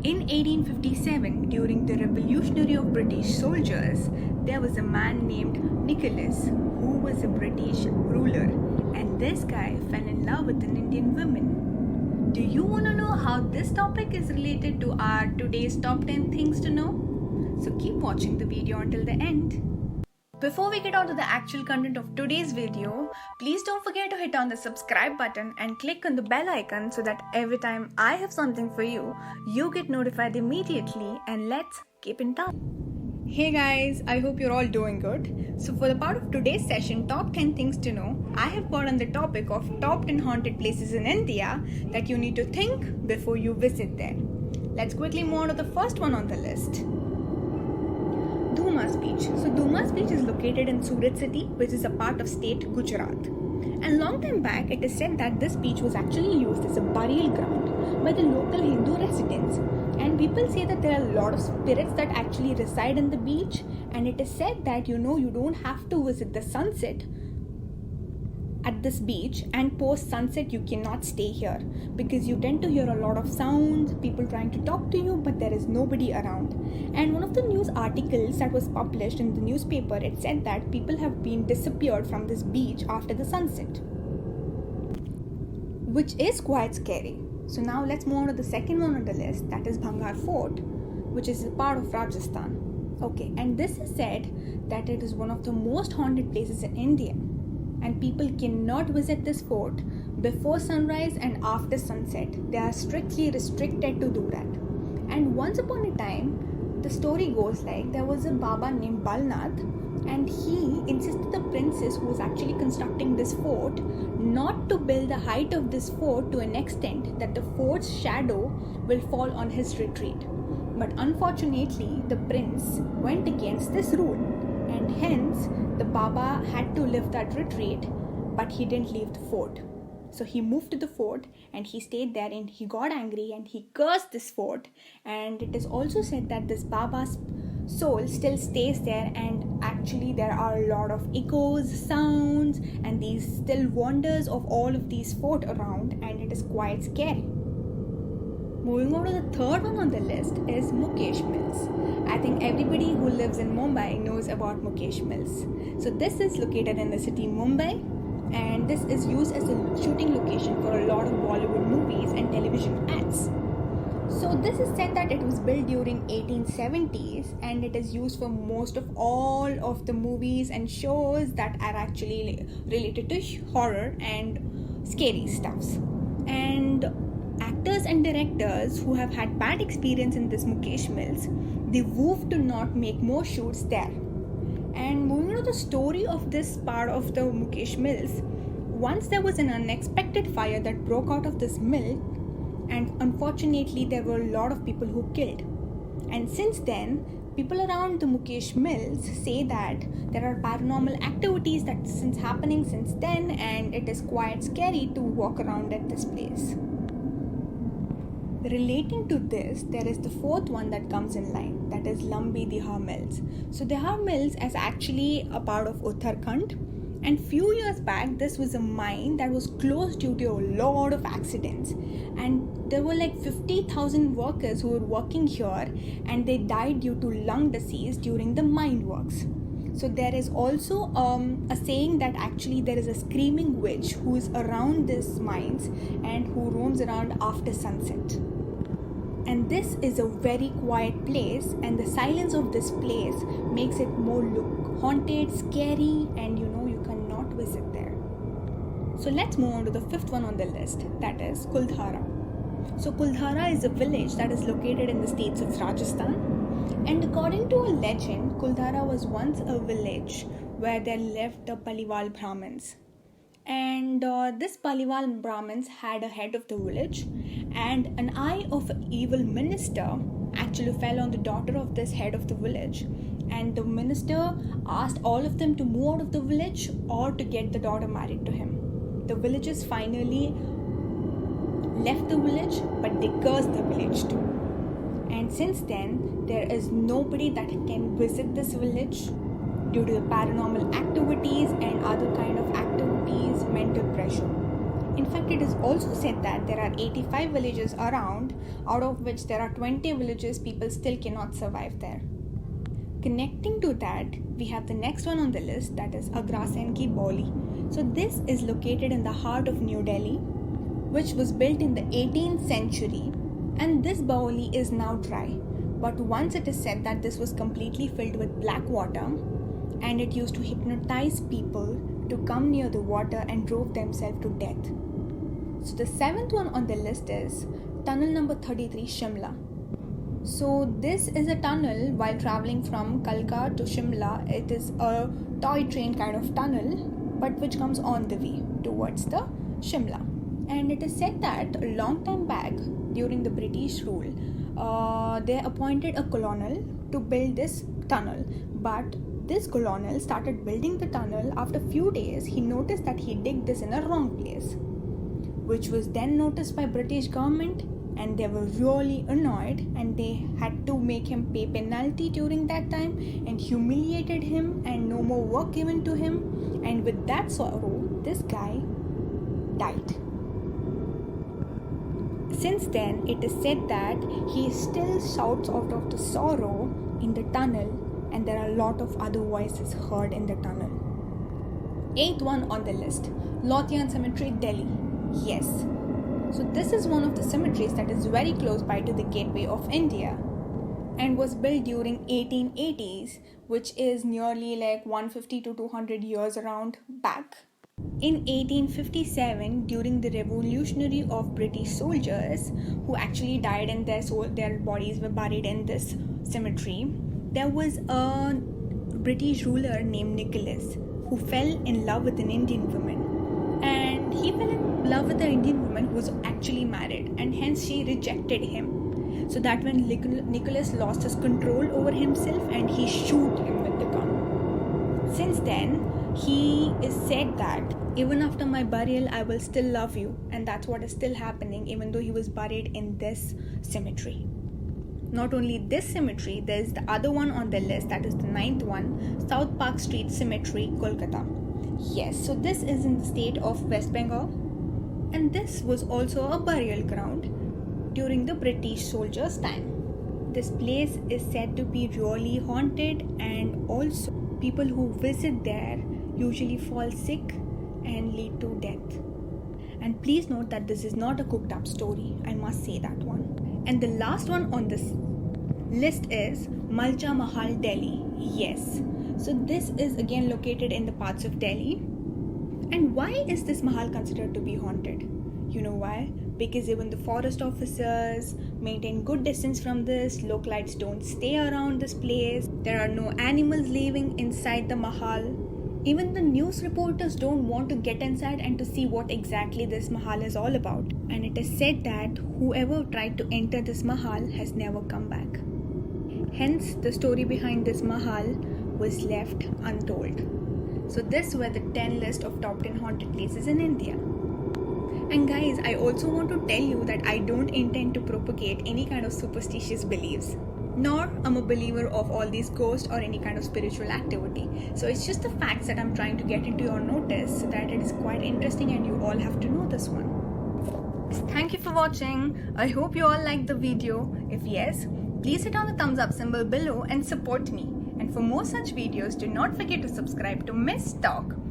In 1857, during the Revolutionary of British soldiers, there was a man named Nicholas who was a British ruler, and this guy fell in love with an Indian woman. Do you want to know how this topic is related to our today's top 10 things to know? So keep watching the video until the end. Before we get on to the actual content of today's video, please don't forget to hit on the subscribe button and click on the bell icon so that every time I have something for you, you get notified immediately, and let's keep in touch. Hey guys, I hope you're all doing good. So for the part of today's session, top 10 things to know, I have brought on the topic of top 10 haunted places in India that you need to think before you visit there. Let's quickly move on to the first one on the list. Dumas Beach. So Dumas Beach is located in Surat city, which is a part of state Gujarat. And long time back, it is said that this beach was actually used as a burial ground by the local Hindu residents. And people say that there are a lot of spirits that actually reside in the beach. And it is said that you don't have to visit the sunset at this beach, and post sunset you cannot stay here because you tend to hear a lot of sounds, people trying to talk to you, but there is nobody around. And one of the news articles that was published in the newspaper, it said that people have been disappeared from this beach after the sunset, which is quite scary. So now let's move on to the second one on the list, that is Bhangar Fort, which is a part of Rajasthan. Okay, and this is said that it is one of the most haunted places in India, and people cannot visit this fort before sunrise and after sunset. They are strictly restricted to do that. And once upon a time, the story goes like there was a Baba named Balnath, and he insisted the princess who was actually constructing this fort not to build the height of this fort to an extent that the fort's shadow will fall on his retreat. But unfortunately, the prince went against this rule, and hence the Baba had to leave that retreat, but he didn't leave the fort. So he moved to the fort and he stayed there, and he got angry and he cursed this fort. And it is also said that this Baba's soul still stays there, and actually there are a lot of echoes, sounds, and these still wonders of all of these fort around, and it is quite scary. Moving on to the third one on the list is Mukesh Mills. I think everybody who lives in Mumbai knows about Mukesh Mills. So this is located in the city Mumbai, and this is used as a shooting location for a lot of Bollywood movies and television ads. So this is said that it was built during 1870s, and it is used for most of all of the movies and shows that are actually related to horror and scary stuffs. And actors and directors who have had bad experience in this Mukesh Mills, they vowed to not make more shoots there. And moving on to the story of this part of the Mukesh Mills, once there was an unexpected fire that broke out of this mill, and unfortunately there were a lot of people who killed. And since then, people around the Mukesh Mills say that there are paranormal activities that since happening since then, and it is quite scary to walk around at this place. Relating to this, there is the fourth one that comes in line, that is Lambi Dihar Mills. So Dihar Mills is actually a part of Uttarakhand, and few years back this was a mine that was closed due to a lot of accidents, and there were like 50,000 workers who were working here, and they died due to lung disease during the mine works. So there is also a saying that actually there is a screaming witch who is around these mines and who roams around after sunset. And this is a very quiet place, and the silence of this place makes it more look haunted, scary, and you cannot visit there. So let's move on to the fifth one on the list, that is Kuldhara. So Kuldhara is a village that is located in the states of Rajasthan. And according to a legend, Kuldhara was once a village where there lived the Paliwal Brahmins. And this Paliwal Brahmins had a head of the village, and an eye of an evil minister actually fell on the daughter of this head of the village. And the minister asked all of them to move out of the village or to get the daughter married to him. The villagers finally left the village, but they cursed the village too. And since then, there is nobody that can visit this village due to the paranormal activities and other kind of activities, mental pressure. In fact, it is also said that there are 85 villages around, out of which there are 20 villages people still cannot survive there. Connecting to that, we have the next one on the list, that is Agrasen Ki Baoli. So this is located in the heart of New Delhi, which was built in the 18th century, and this Baoli is now dry. But once it is said that this was completely filled with black water, and it used to hypnotize people to come near the water and drove themselves to death. So the seventh one on the list is tunnel number 33, Shimla. So this is a tunnel while traveling from Kalka to Shimla. It is a toy train kind of tunnel, but which comes on the way towards the Shimla. And it is said that a long time back during the British rule, they appointed a colonel to build this tunnel, but this colonel started building the tunnel. After a few days, he noticed that he digged this in a wrong place, which was then noticed by British government, and they were really annoyed, and they had to make him pay penalty during that time and humiliated him, and no more work given to him. And with that sorrow, this guy died. Since then, it is said that he still shouts out of the sorrow in the tunnel, and there are a lot of other voices heard in the tunnel. Eighth one on the list, Lothian Cemetery, Delhi. Yes. So this is one of the cemeteries that is very close by to the gateway of India, and was built during 1880s, which is nearly like 150 to 200 years around back. In 1857, during the revolutionary of British soldiers who actually died and their bodies were buried in this cemetery, there was a British ruler named Nicholas who fell in love with an Indian woman, and he fell in love with an Indian woman who was actually married, and hence she rejected him. So that when Nicholas lost his control over himself, and he shoot him with the gun. Since then, he is said that even after my burial, I will still love you, and that's what is still happening even though he was buried in this cemetery. Not only this cemetery, there is the other one on the list, that is the ninth one, South Park Street Cemetery, Kolkata. Yes, so this is in the state of West Bengal, and this was also a burial ground during the British soldiers' time. This place is said to be really haunted, and also people who visit there usually fall sick and lead to death. And please note that this is not a cooked up story, I must say that one. And the last one on this list is Malcha Mahal, Delhi. Yes, so this is again located in the parts of Delhi. And why is this mahal considered to be haunted? You know why? Because even the forest officers maintain good distance from this, localites don't stay around this place, there are no animals living inside the mahal. Even the news reporters don't want to get inside and to see what exactly this mahal is all about. And it is said that whoever tried to enter this mahal has never come back. Hence, the story behind this mahal was left untold. So this were the 10 list of top 10 haunted places in India. And guys, I also want to tell you that I don't intend to propagate any kind of superstitious beliefs, nor am a believer of all these ghosts or any kind of spiritual activity. So it's just the facts that I'm trying to get into your notice, so that it is quite interesting and you all have to know this one. Thank you for watching. I hope you all liked the video. If yes, please hit on the thumbs up symbol below and support me. And for more such videos, do not forget to subscribe to Miss Talk.